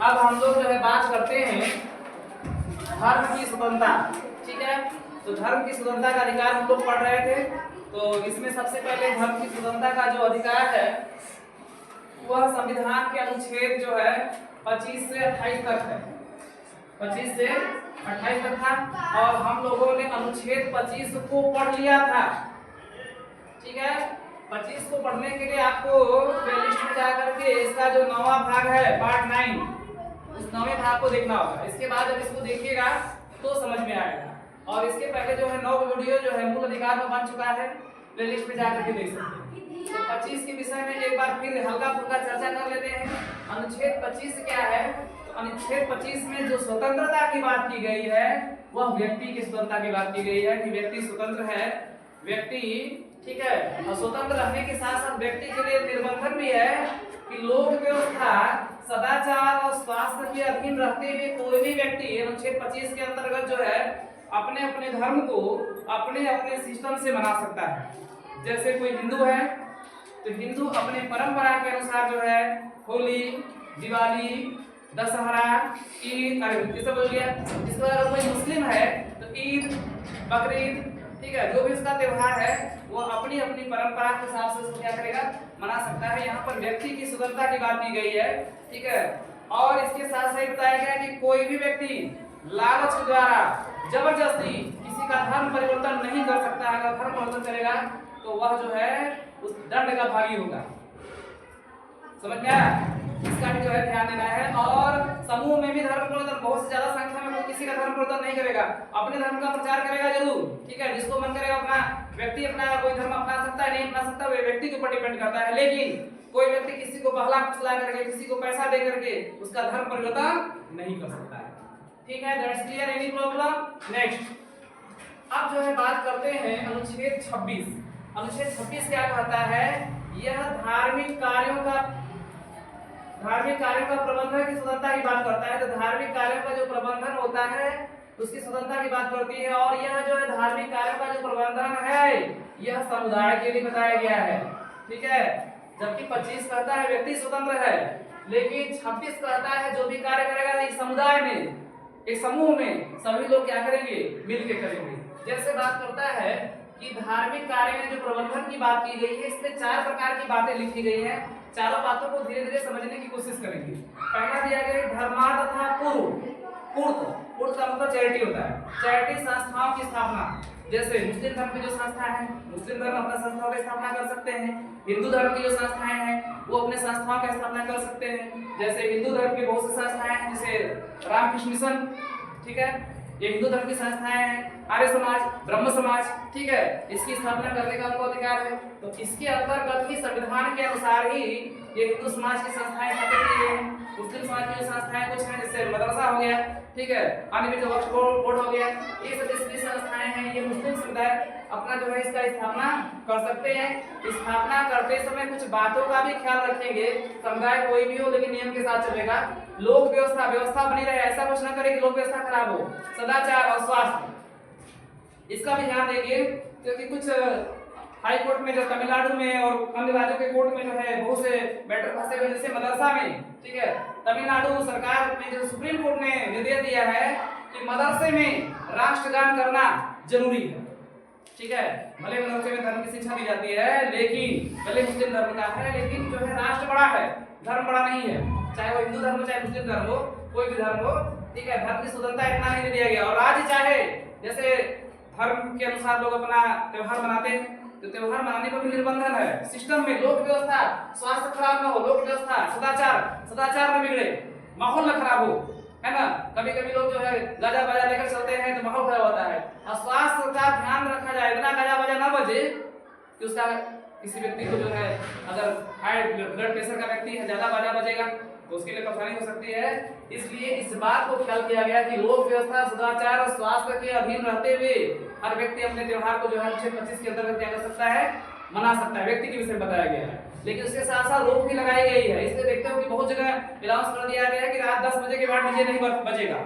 अब हम लोग जो है बात करते हैं धर्म की स्वतंत्रता। ठीक है, तो धर्म की स्वतंत्रता का अधिकार हम लोग पढ़ रहे थे। तो इसमें सबसे पहले धर्म की स्वतंत्रता का जो अधिकार है वह संविधान के अनुच्छेद जो है 25 से 28 तक है। 25 से 28 तक था और हम लोगों ने अनुच्छेद 25 को पढ़ लिया था। ठीक है, 25 को पढ़ने के लिए आपको प्लेलिस्ट में जाकर के इसका जो 9वां भाग है पार्ट 9 उस 9वें भाग को देखना होगा। इसके बाद जब इसको देखिएगा तो समझ में आएगा। और इसके पहले जो है 9 वीडियो जो है मूल अधिकार में बन चुका है, प्लेलिस्ट में जाकर के देख सकते हैं। तो 25 के विषय में एक बार फिर हल्का फुल्का चर्चा कर लेते हैं। अनुच्छेद 25 क्या है? तो अनुच्छेद 25 में जो स्वतंत्रता की बात की गई है वह व्यक्ति की स्वतंत्रता की बात की गई है कि व्यक्ति स्वतंत्र है। व्यक्ति, ठीक है, और स्वतंत्र रहने के साथ साथ व्यक्ति के लिए निर्बंधन भी है कि लोक व्यवस्था, सदाचार और स्वास्थ्य के अधीन रहते हुए कोई भी व्यक्ति अनुच्छेद 25 के अंतर्गत जो है अपने अपने धर्म को अपने अपने सिस्टम से मना सकता है। जैसे कोई हिंदू है तो हिंदू अपने परंपरा के अनुसार जो है होली, दिवाली, दशहरा, ईद, ये सब हो गया। इसके बाद अगर कोई मुस्लिम है तो ईद, बकरीद, ठीक है, जो भी उसका त्योहार है वो अपनी अपनी परंपरा के हिसाब से उसको क्या करेगा, मना सकता है। यहाँ पर व्यक्ति की स्वतंत्रता की बात की गई है। ठीक है, और इसके साथ साथ बताया गया कि कोई भी व्यक्ति लालच के द्वारा जबरदस्ती किसी का धर्म परिवर्तन नहीं कर सकता। अगर धर्म परिवर्तन करेगा तो वह जो है उस दंड का भागी होगा। समझ में आया? इसका भी जो है ध्यान देना है। और समूह में भी धर्म परिवर्तन, बहुत से ज्यादा संख्या में कोई किसी का धर्म परिवर्तन नहीं करेगा, अपने धर्म का प्रचार करेगा जरूर। ठीक है, जिसको मन करेगा अपना व्यक्ति अपना कोई धर्म अपना सकता है, नहीं अपना सकता, वो व्यक्ति के ऊपर डिपेंड करता है। लेकिन कोई व्यक्ति किसी को बहला फुसला करके, किसी को पैसा दे करके उसका धर्म परिवर्तन नहीं कर सकता है। ठीक है, that's clear? Any problem? Next अब जो है बात करते हैं अनुच्छेद 26। अनुच्छेद 26 क्या कहता है? यह धार्मिक कार्यों का प्रबंधन की स्वतंत्रता की बात करता है। तो धार्मिक कार्यों का जो प्रबंधन होता है उसकी स्वतंत्रता की बात करती है। और यह जो है धार्मिक कार्यों का जो प्रबंधन है यह समुदाय के लिए बताया गया है। ठीक है, जबकि 25 कहता है व्यक्ति स्वतंत्र है, लेकिन 26 कहता है जो भी कार्य करेगा एक समुदाय में, एक समूह में सभी लोग क्या करेंगे, मिलकर करेंगे। जैसे बात करता है कि धार्मिक कार्य में जो प्रबंधन की बात की गई है इसमें 4 प्रकार की बातें लिखी गई है। चारों बातों को धीरे धीरे समझने की कोशिश करेंगे। पहला दिया गया धर्मार्थ तथा पूर्त का मतलब चैरिटी होता है। चैरिटी संस्थाओं की स्थापना, जैसे मुस्लिम धर्म की जो संस्थाएं हैं, मुस्लिम धर्म अपना संस्थाओं की स्थापना कर सकते हैं। हिंदू धर्म की जो संस्थाएं हैं वो अपने संस्थाओं की स्थापना कर सकते हैं। जैसे हिंदू धर्म की बहुत सी संस्थाएं हैं, जैसे रामकृष्ण मिशन, ठीक है, ये हिंदू धर्म की संस्थाएं हैं। आर्य समाज, ब्रह्म समाज, ठीक है, इसकी स्थापना करने का उनको अधिकार है। तो इसके अंतर्गत ही संविधान के अनुसार ही ये हिंदू समाज की संस्थाएं स्थापित की गई हैं। मुस्लिम समाज की जो संस्थाएं कुछ हैं, जैसे मदरसा हो गया, ठीक है, अन्य भी जो वक्फ बोर्ड हो गया, ये सब जितनी संस्थाएं हैं ये मुस्लिम समुदाय अपना जो है इसका स्थापना कर सकते हैं। स्थापना करते समय कुछ बातों का भी ख्याल रखेंगे। समुदाय कोई भी हो लेकिन नियम के साथ चलेगा। लोक व्यवस्था बनी रहे, ऐसा कुछ ना करे कि लोक व्यवस्था खराब हो। सदाचार और स्वास्थ्य, इसका भी ध्यान देंगे, क्योंकि कुछ हाई कोर्ट में जो तमिलनाडु में और अन्य राज्यों के कोर्ट में जो है बहुत से मैटर फंसे हुए, जैसे मदरसा में, ठीक है, तमिलनाडु सरकार में जो सुप्रीम कोर्ट ने निर्देश दिया है कि मदरसे में राष्ट्रगान करना जरूरी है। ठीक है, भले मदरसे में धर्म की शिक्षा दी जाती है, लेकिन भले मुस्लिम धर्म का है, लेकिन जो है राष्ट्र बड़ा है, धर्म बड़ा नहीं है। चाहे वो हिंदू धर्म हो, चाहे मुस्लिम धर्म हो, कोई भी धर्म हो, ठीक है, धर्म की स्वतंत्रता इतना नहीं दिया गया। और राज्य चाहे जैसे धर्म के अनुसार लोग अपना त्योहार मनाते हैं, तो त्योहार मनाने पर भी निर्बंधन है। सिस्टम में लोक व्यवस्था, स्वास्थ्य खराब ना हो, लोक व्यवस्था, सदाचार न बिगड़े, माहौल न खराब हो, है ना। कभी कभी लोग जो है गाजा बाजा लेकर चलते हैं तो माहौल खराब होता है। और स्वास्थ्य का ध्यान रखा जाए, इतना गाजा बाजा ना बजे कि उसका किसी व्यक्ति को जो है, अगर हाई ब्लड प्रेशर का व्यक्ति है, ज्यादा बाजा बजेगा तो उसके लिए परेशानी हो सकती है। इसलिए इस बात को ख्याल किया गया कि लोक व्यवस्था, सदाचार और स्वास्थ्य के अधीन रहते हुए हर व्यक्ति अपने त्योहार को जो है अनुच्छेद 25 के अंतर्गत क्या कर सकता है, मना सकता है। व्यक्ति के विषय में बताया गया है, लेकिन उसके साथ साथ रोक भी लगाई गई है। इसलिए देखते हो कि बहुत जगह अनाउंस कर दिया गया है कि रात 10 बजे के बाद डीजे नहीं बजेगा,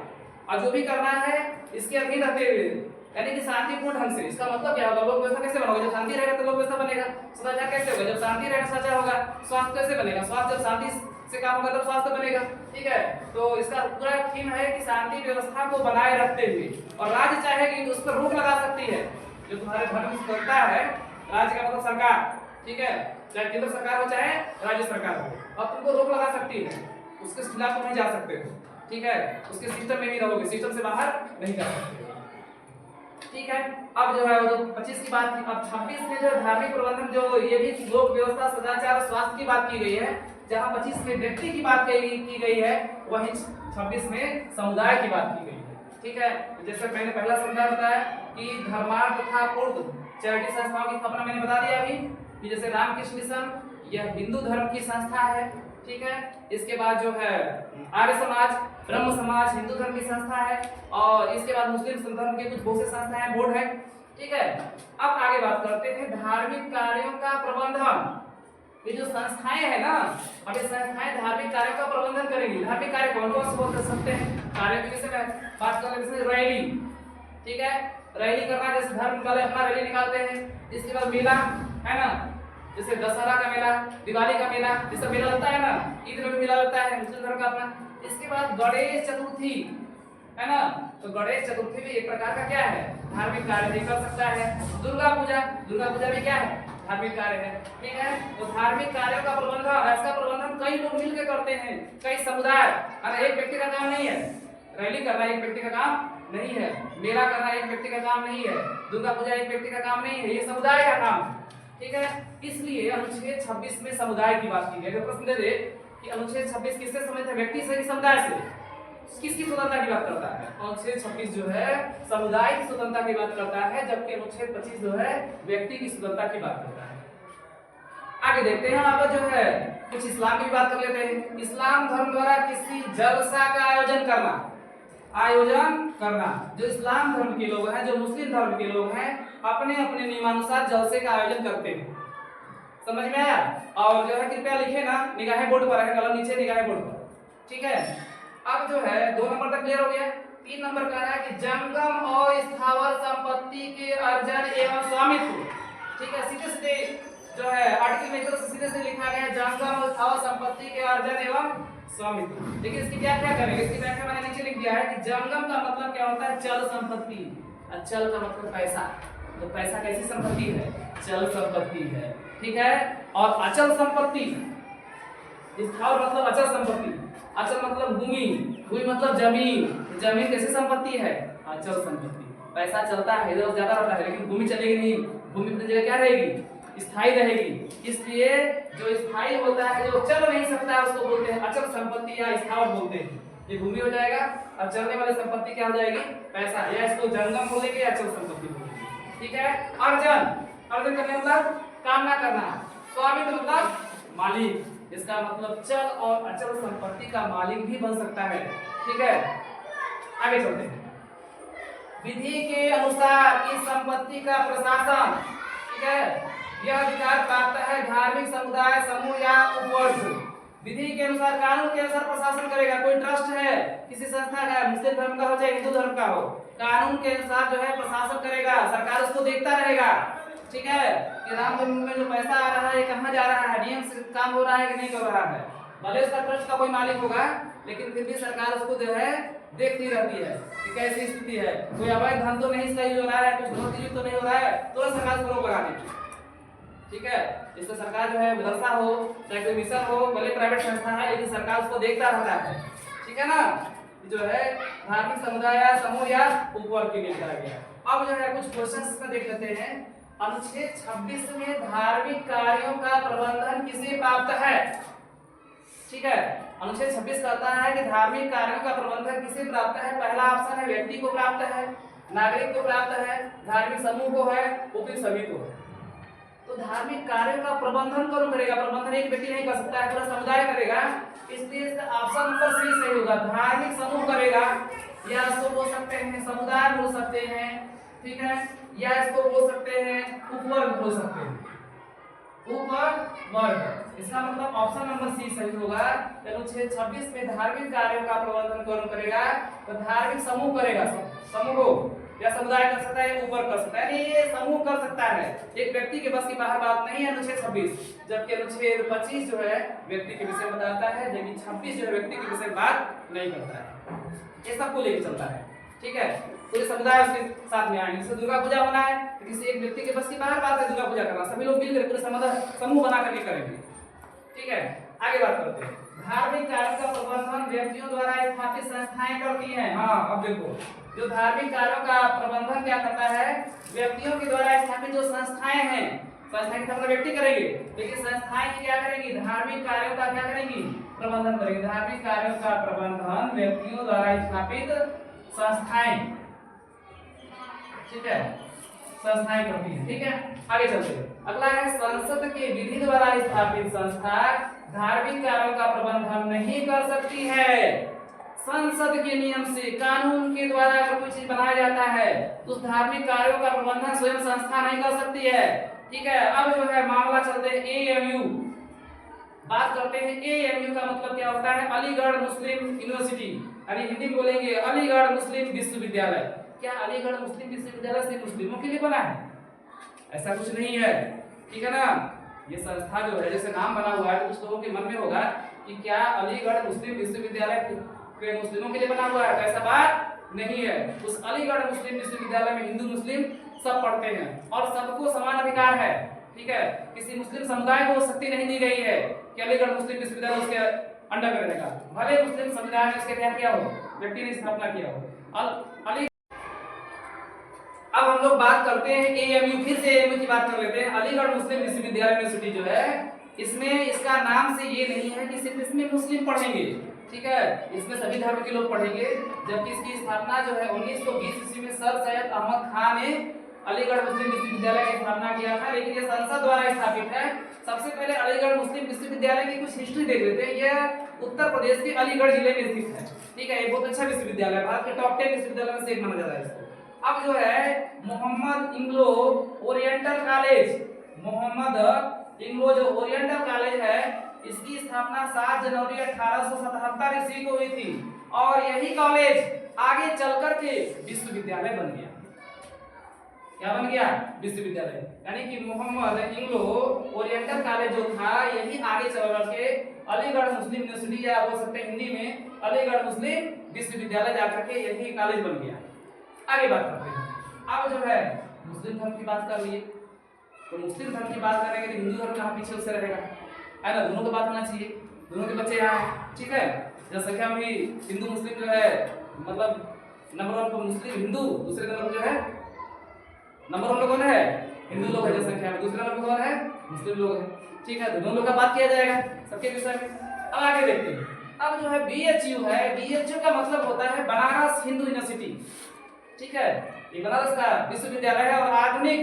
और जो भी करना है इसके अधीन रहते हुए, यानी कि शांतिपूर्ण ढंग से। इसका मतलब क्या होगा, लोक व्यवस्था कैसे बनोगे? जब शांति रहेगा तो लोक व्यवस्था बनेगा। सदाचार कैसे होगा? जब शांति रहेगा सदाचार होगा। स्वास्थ्य कैसे बनेगा? स्वास्थ्य जब शांति से काम होगा तब स्वास्थ्य बनेगा। ठीक है, तो इसका पूरा थीम है कि शांति व्यवस्था को बनाए रखते हुए, और राज्य चाहेगी तो उस पर रोक लगा सकती है। जो तुम्हारे धर्म की स्वतंत्रता है, राज्य का मतलब सरकार, ठीक है, चाहे केंद्र सरकार हो चाहे राज्य सरकार हो, अब तुमको रोक लगा सकती है, उसके खिलाफ तुम नहीं जा सकते हो, ठीक है, उसके सिस्टम में नहीं रहोगे, सिस्टम से बाहर नहीं जा सकते, ठीक है। अब जो है वो 25 की बात थी, अब 26 में जो धार्मिक प्रबंधन, जो ये भी लोक व्यवस्था, सदाचार और स्वास्थ्य की बात की गई है। जहां 25 में व्यक्ति की बात की गई है, वहीं 26 में समुदाय की बात की गई है, ठीक है। जैसे मैंने पहला समुदाय बताया कि धर्मार्थ तथा पूर्ण चैरिटी संस्थाओं की स्थापना मैंने बता दिया अभी कि जैसे रामकृष्ण मिशन, यह हिंदू धर्म की संस्था है, ठीक है। इसके बाद जो है आर्य समाज, ब्रह्म समाज हिंदू धर्म की संस्था है, और इसके बाद मुस्लिम धर्म के कुछ बहुत से संस्थाएं, बोर्ड है, ठीक है। अब आगे बात करते हैं धार्मिक कार्यों का प्रबंधन। ये जो संस्थाएं है ना, अब ये संस्थाएं धार्मिक कार्यों का प्रबंधन करेंगी। धार्मिक कार्य कौन कौन से बोल सकते हैं? कार्य की जैसे बात कर रहे हैं रैली, ठीक है, रैली करना, जैसे धर्म वाले अपना रैली निकालते हैं। इसके बाद मेला है ना, जैसे दशहरा का मेला, दिवाली का मेला, जैसे मेला लगता है ना, ईद में भी मेला लगता है मुस्लिम धर्म का अपना। इसके बाद गणेश चतुर्थी है ना, तो गणेश चतुर्थी भी एक प्रकार का क्या है, धार्मिक कार्य भी कर सकता है। दुर्गा पूजा भी क्या है, धार्मिक कार्य है, ठीक है। तो धार्मिक कार्यों का प्रबंधन, इसका प्रबंधन कई लोग मिलकर करते हैं, कई समुदाय, अरे एक व्यक्ति का काम नहीं है। रैली करना एक व्यक्ति का काम नहीं है, मेला करना एक व्यक्ति का काम नहीं है, दुर्गा पूजा एक व्यक्ति का काम नहीं है, ये समुदाय का काम है, ठीक है। इसलिए अनुच्छेद 26 में समुदाय की बात की गई है। प्रश्न दे दे कि अनुच्छेद 26 किससे संबंधित है, व्यक्ति से कि समुदाय से, किसकी स्वतंत्रता की बात करता है? अनुच्छेद 26 जो है समुदाय की स्वतंत्रता की बात करता है, जबकि अनुच्छेद 25 जो है व्यक्ति की स्वतंत्रता की बात करता है। आगे देखते हैं, यहाँ पर जो है कुछ इस्लाम की बात कर लेते हैं। इस्लाम धर्म द्वारा किसी जलसा का आयोजन करना, जो इस्लाम धर्म के लोग हैं, जो मुस्लिम धर्म के लोग हैं, अपने अपने नियमानुसार जलसे का आयोजन करते हैं। समझ में आया? और जो है कृपया लिखे ना, निगाहें बोर्ड पर है, कलम नीचे निगाहें बोर्ड पर, ठीक है। अब जो है 2 नंबर तक क्लियर हो गया। 3 नंबर कह रहा है कि जंगम और स्थावर संपत्ति के अर्जन एवं स्वामित्व, ठीक है। सीधे सीधे जो है आर्टिकल में इधर से सीधे से लिखा गया है जंगम और स्थावर संपत्ति के अर्जन एवं स्वामित्व। लेकिन इसकी व्याख्या करेंगे। इसकी व्याख्या मैंने नीचे लिख दिया है कि जंगम का मतलब क्या होता है, चल संपत्ति, अचल का मतलब पैसा, तो पैसा कैसी संपत्ति है, चल संपत्ति है, ठीक है। और अचल संपत्ति, स्थावर मतलब अचल संपत्ति, अचल मतलब भूमि, भूमि मतलब जमीन, जमीन कैसी संपत्ति है, अचल संपत्ति। पैसा चलता है, इधर ज्यादा रहता है, लेकिन भूमि चलेगी नहीं, भूमि अपनी जगह क्या रहेगी, स्थायी रहेगी। इसलिए जो स्थायी होता है, जो चल नहीं सकता है, उसको बोलते हैं अचल संपत्ति या स्थावर बोलते हैं। ये भूमि हो जाएगा, और चलने वाली संपत्ति क्या हो जाएगी, पैसा, या इसको जंगम बोलेंगे या अचल संपत्ति बोलेंगे, ठीक है। अर्जन करने मतलब कामना करना, स्वामित्व मतलब मालिक, इसका मतलब चल और अचल संपत्ति का मालिक भी बन सकता है, ठीक है। आगे चलते हैं। विधि के अनुसार इस संपत्ति का प्रशासन, ठीक है, यह अधिकार प्राप्त है धार्मिक समुदाय, समूह या उपवर्ग। विधि के अनुसार, कानून के अनुसार प्रशासन करेगा। कोई ट्रस्ट है किसी संस्था का, मुस्लिम धर्म का हो चाहे हिंदू धर्म का हो, कानून के अनुसार जो है प्रशासन करेगा, सरकार उसको देखता रहेगा, ठीक है, कि राम जन्म में जो पैसा आ रहा है कहाँ जा रहा है, नियम से काम हो रहा है कि नहीं कर रहा है। भले उसका ट्रस्ट का कोई मालिक होगा, लेकिन फिर भी सरकार उसको जो है देखती रहती है कि कैसी स्थिति है, कोई अवैध धन तो नहीं सही हो रहा है, कुछ धोखाधड़ी तो नहीं हो रहा है, तो सरकार उसको रोक लगा देती है, ठीक है। इससे सरकार जो है मदरसा हो चाहे कोई मिशन हो, भले प्राइवेट संस्था है, लेकिन सरकार उसको देखता रहता है, ठीक है ना। जो है धार्मिक समुदाय या समूह या उपवर्ग के लिए करा गया। अब जो है कुछ क्वेश्चंस में देख लेते हैं। अनुच्छेद 26 में धार्मिक कार्यों का प्रबंधन किसे प्राप्त है, ठीक है। अनुच्छेद 26 कहता है कि धार्मिक कार्यों का प्रबंधन किसे प्राप्त है। पहला ऑप्शन है व्यक्ति को प्राप्त है, नागरिक को प्राप्त है, धार्मिक समूह को है, फिर सभी को है। तो धार्मिक कार्यों का प्रबंधन कौन करेगा, प्रबंधन एक व्यक्ति नहीं कर सकता है, पूरा समुदाय करेगा। इसलिए इसका ऑप्शन नंबर सी सही होगा, धार्मिक समूह करेगा, या इसको बोल सकते हैं समुदाय बोल सकते हैं, ठीक है, या इसको बोल सकते हैं उपवर्ग बोल सकते हैं, उपवर्ग। इसका मतलब ऑप्शन नंबर सी सही होगा। अनुच्छेद 26 में धार्मिक कार्यों का प्रबंधन कौन करेगा, तो धार्मिक समूह करेगा, समूह को या समुदाय कर सकता है, ऊपर कर सकता है, नहीं ये समूह कर सकता है। एक व्यक्ति के बस की बाहर बात नहीं है अनुच्छेद 26, जबकि अनुच्छेद 25 जो है व्यक्ति के विषय बताता है, जबकि 26 जो है व्यक्ति के विषय बात नहीं करता है। ये सबको लेकर चलता है, ठीक है। पूरे समुदाय उसके साथ में आएंगे। जैसे दुर्गा पूजा होना है तो किसी एक व्यक्ति के बस की बाहर बात है दुर्गा पूजा करना, सभी लोग मिलकर पूरे समूह बना करके करेंगे, ठीक है। आगे बात करते हैं। धार्मिक कार्यों का प्रबंधन व्यक्तियों द्वारा स्थापित संस्थाएं करती हैं। हाँ, अब देखो जो धार्मिक कार्यों का प्रबंधन क्या करता है, व्यक्तियों के द्वारा स्थापित जो संस्थाएं हैं, संस्थाएं की स्थापना व्यक्ति करेंगे, लेकिन संस्थाएं क्या करेंगी, धार्मिक कार्यों का क्या करेंगी, प्रबंधन करेंगी। धार्मिक कार्यों का प्रबंधन व्यक्तियों द्वारा स्थापित संस्थाएं, ठीक है, संस्थाएं करती हैं, ठीक है। आगे चलते हैं। अगला है संसद के विधि द्वारा स्थापित संस्था धार्मिक कार्यों का प्रबंधन नहीं कर सकती है। संसद के नियम से, कानून के द्वारा अगर कोई चीज बनाया जाता है तो उस धार्मिक कार्यों का प्रबंधन स्वयं संस्था नहीं कर सकती है, ठीक है। अब जो है मामला चलते हैं एएमयू, बात करते हैं। एएमयू का मतलब क्या होता है, अलीगढ़ मुस्लिम यूनिवर्सिटी, यानी हिंदी में बोलेंगे अलीगढ़ मुस्लिम विश्वविद्यालय। क्या अलीगढ़ मुस्लिम विश्वविद्यालय सिर्फ मुस्लिमों के लिए बना है? ऐसा कुछ नहीं है, ठीक है ना। ये संस्था जो है, जैसे नाम बना हुआ है तो कुछ लोगों के मन में होगा कि क्या अलीगढ़ मुस्लिम विश्वविद्यालय मुस्लिमों के लिए बना हुआ है, तो ऐसा बात नहीं है। उस अलीगढ़ मुस्लिम विश्वविद्यालय में हिंदू मुस्लिम सब पढ़ते हैं और सबको समान अधिकार है, ठीक है। किसी मुस्लिम समुदाय को शक्ति नहीं दी गई है कि अलीगढ़ मुस्लिम विश्वविद्यालय उसके अंडर करने का, भले मुस्लिम समुदाय ने उसके तहत किया हो, व्यक्ति ने स्थापना किया हो। अब हम लोग बात करते हैं एएमयू, फिर से एएमयू की बात कर लेते हैं। अलीगढ़ मुस्लिम विश्वविद्यालय यूनिवर्सिटी जो है, इसमें इसका नाम से ये नहीं है कि सिर्फ इसमें मुस्लिम पढ़ेंगे, ठीक है, इसमें सभी धर्म के लोग पढ़ेंगे। जबकि इसकी स्थापना जो है 1920 ईस्वी में सर सैयद अहमद खान ने अलीगढ़ मुस्लिम विश्वविद्यालय की स्थापना किया था, लेकिन ये संसद द्वारा स्थापित है। सबसे पहले अलीगढ़ मुस्लिम विश्वविद्यालय की कुछ हिस्ट्री देख लेते हैं। यह उत्तर प्रदेश के अलीगढ़ जिले में स्थित है, ठीक है। ये बहुत अच्छा विश्वविद्यालय है, भारत के टॉप 10 विश्वविद्यालय में से एक माना जाता है इसको। अब जो है मोहम्मद इंग्लो ओरिएंटल कॉलेज, मोहम्मद इंग्लो जो ओरिएंटल कॉलेज है, इसकी स्थापना 7 जनवरी 1877 ईस्वी को हुई थी और यही कॉलेज आगे चलकर के विश्वविद्यालय बन गया। क्या बन गया? विश्वविद्यालय। यानी कि मोहम्मद इंग्लो ओरिएंटल कॉलेज जो था, यही आगे चलकर के अलीगढ़ मुस्लिम यूनिवर्सिटी, या बोल सकते हैं हिंदी में अलीगढ़ मुस्लिम विश्वविद्यालय जाकर के यही कॉलेज बन गया। आगे बात करते हैं। अब जो है मुस्लिम धर्म की बात कर लिए, तो मुस्लिम धर्म की बात करेंगे तो हिंदू धर्म कहाँ पीछे उससे रहेगा, है ना। दोनों को बात होना चाहिए, दोनों के बच्चे यहाँ, ठीक है। जनसंख्या में भी हिंदू मुस्लिम जो है, मतलब नंबर 1 पर मुस्लिम हिंदू, दूसरे नंबर पर जो है नंबर 1 कौन है, हिंदू लोग है जनसंख्या में, दूसरे नंबर पर कौन है, मुस्लिम लोग है, ठीक है। दोनों लोग का बात किया जाएगा सबके विषय में। अब आगे देखते हैं। अब जो है बीएचयू है, बीएचयू का मतलब होता है बनारस हिंदू यूनिवर्सिटी, ठीक है। ये बनारस का विश्वविद्यालय है और आधुनिक,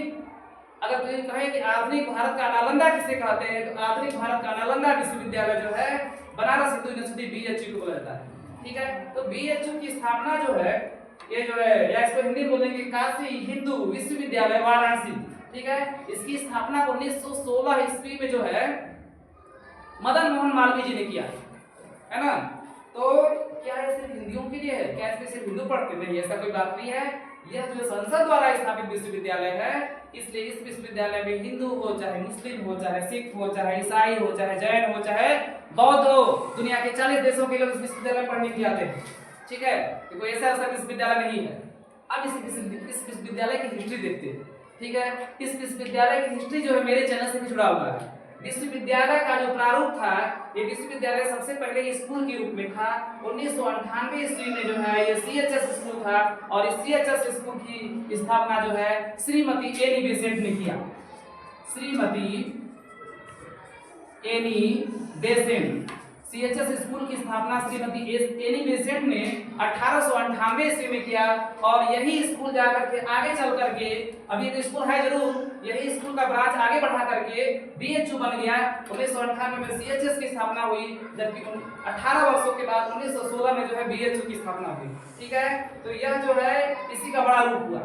अगर कोई कहे कि आधुनिक भारत का नालंदा किसे कहते हैं, तो आधुनिक भारत का नालंदा विश्वविद्यालय जो है बनारस हिंदू यूनिवर्सिटी बीएचयू को बोला जाता है, ठीक है। तो बीएचयू की स्थापना जो है, ये जो है, या इसको हिंदी बोलेंगे काशी हिंदू विश्वविद्यालय वाराणसी, ठीक है। इसकी स्थापना 1916 ईस्वी में जो है मदन मोहन मालवीय जी ने किया है ना। तो क्या ये सिर्फ हिंदुओं के लिए है? क्या इसमें सिर्फ हिंदू पढ़ते? नहीं, ऐसा कोई बात नहीं है। यह जो संसद द्वारा स्थापित विश्वविद्यालय है, इसलिए इस विश्वविद्यालय में हिंदू हो, चाहे मुस्लिम हो, चाहे सिख हो, चाहे ईसाई हो, चाहे जैन हो, चाहे बौद्ध हो, दुनिया के 40 देशों के लोग इस विश्वविद्यालय पढ़ने के लिए आते हैं, ठीक है। तो कोई ऐसा विश्वविद्यालय नहीं है। अब इस विश्वविद्यालय की हिस्ट्री देखते हैं, ठीक है। इस विश्वविद्यालय की हिस्ट्री जो है मेरे चैनल से भी जुड़ा हुआ है। विश्वविद्यालय का जो प्रारूप था, ये विश्वविद्यालय सबसे पहले स्कूल के रूप में था। 1998 ईस्वी में जो है ये सीएचएस स्कूल था और इस सीएचएस स्कूल की स्थापना जो है श्रीमती एनी बेसेंट ने किया। Shrimati Annie Besant, CHS school की स्थापना श्रीमती एनी बेसेंट ने 1898 ईस्वी में किया और यही स्कूल जाकर के आगे चल करके, अभी तो स्कूल है जरूर, यही स्कूल का ब्रांच आगे बढ़ा करके बीएचयू बन गया। 1998 में सीएचएस की स्थापना हुई, जबकि 18 वर्षों के बाद 1916 में जो है बीएचयू की स्थापना हुई, ठीक है। तो यह जो है इसी का बड़ा रूप हुआ,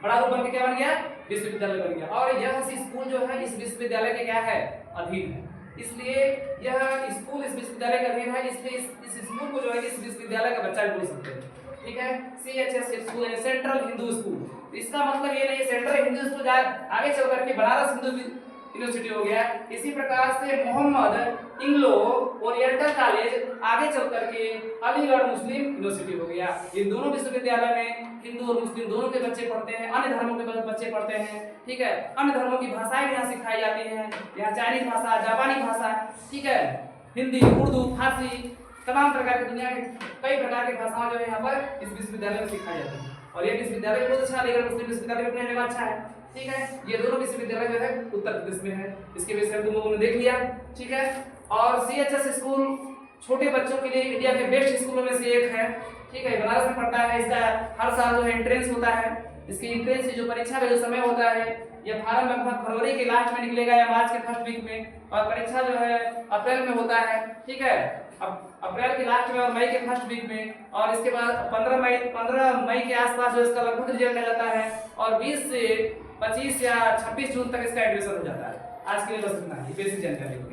बड़ा रूप बन के क्या बन गया? विश्वविद्यालय बन गया। और यह स्कूल जो है इस विश्वविद्यालय के क्या है? अधीन है। इसलिए यह स्कूल इस विश्वविद्यालय का अधीन है, इसलिए इस स्कूल को जो है इस विश्वविद्यालय का बच्चा भी बोल सकते हैं, ठीक है। CHS स्कूल है सेंट्रल हिंदू स्कूल। इसका मतलब ये नहीं सेंट्रल हिंदू स्कूल आगे चल करके बनारस हिंदू यूनिवर्सिटी हो गया। इसी प्रकार से मोहम्मद इंग्लो ओरिएंटल कॉलेज आगे चल करके अलीगढ़ मुस्लिम यूनिवर्सिटी हो गया। इन दोनों विश्वविद्यालय में हिंदू और मुस्लिम दोनों के बच्चे पढ़ते हैं, अन्य धर्मों के बच्चे पढ़ते हैं। ठीक है, अन्य धर्मों की भाषाएं भी यहाँ सिखाई जाती हैं। यहाँ चाइनीज भाषा, जापानी भाषा, ठीक है, हिंदी, उर्दू, फारसी, तमाम प्रकार की दुनिया के कई प्रकार की भाषाएं जो है यहाँ पर इस विश्वविद्यालय में सिखाई जाती है। और ये विश्वविद्यालय बहुत अच्छा, अलीगढ़ मुस्लिम विश्वविद्यालय अपने जगह अच्छा है। ठीक है, ये दोनों विश्वविद्यालय जो है उत्तर प्रदेश में है। इसके विषय में तुम लोगों ने देख लिया। ठीक है, और CHS स्कूल छोटे बच्चों के लिए इंडिया के बेस्ट स्कूलों में से एक है। ठीक है, बनारस में पढ़ता है। इसका हर साल जो है एंट्रेंस होता है। इसकी एंट्रेंस की जो परीक्षा का जो समय होता है, यह फार्म लगभग फरवरी के लास्ट में निकलेगा या मार्च के फर्स्ट वीक में, और परीक्षा जो है अप्रैल में होता है। ठीक है, अब अप्रैल के लास्ट में और मई के फर्स्ट वीक में, और इसके बाद 15 मई के आसपास जो इसका लगभग रिजल्ट आ जाता है, और 20 से 25 या 26 जून तक इसका एडमिशन हो जाता है। आज के लिए बस इतना ही बेसिक जानकारी।